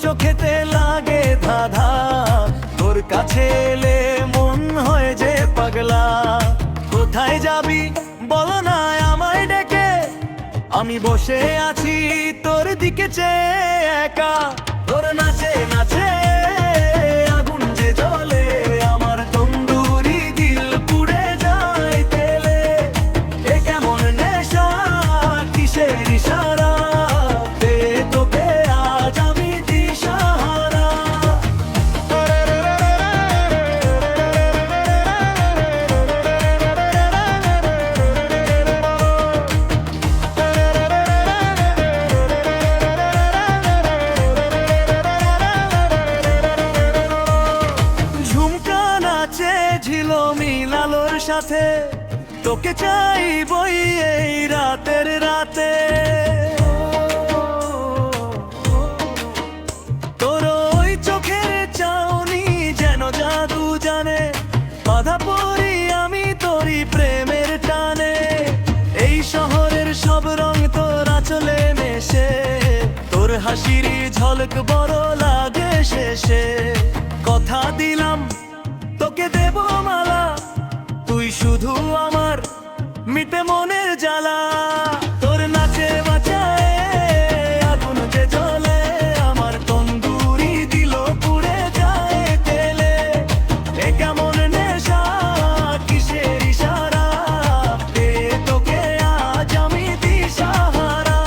চোখেতে লাগে ধাঁধা, তোর কাছে এলে মন হয় যে পাগলা। কোথায় যাবি বল না আমায় ডেকে, আমি বসে আছি তোর দিকে চেয়ে একা। তোর নাচে নাচে আগুন যে জ্বলে, আমার তন্দুরি দিল পুড়ে যায় তেলে। এ কেমন নেশা, কিসের ইশারা, পেয়ে তোকে আজ আমি দিশাহারা। ঝুমকা নাচে ঝিলমিল আলোর সাথে, তোকে চাইবই এই রাতের রাতে। তোর ওই চোখের চাউনি যেন জাদু জানে, বাধা পড়ি আমি তোরই প্রেমের টানে। এই শহরের সব রং তোর আঁচলে মেশে, তোর হাসির ঝলক বড় লাগে শেষে। কথা দিলাম তোকে দেব মালা, তুই শুধু আমার মিটে মনের জ্বালা। তোর নাচে বাঁচায় আগুন যে জ্বলে, আমার তন্দুরি দিল পুড়ে যায় তেলে। এ কেমন নেশা, কিসের ইশারা, পেয়ে তোকে আজ আমি দিশাহারা।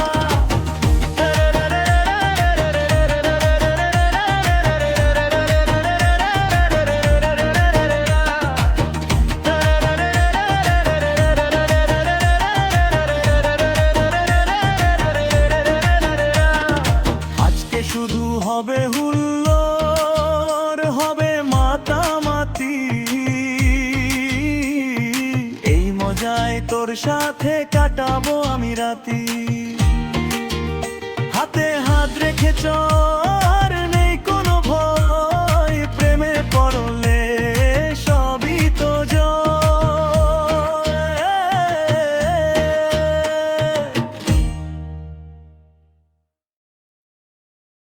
আজকে শুধু হবে হুল্লোড়, হবে মাতামাতি, এই মজায় তোর সাথে কাটাবো আমি রাতি। হাতে হাত রেখে চল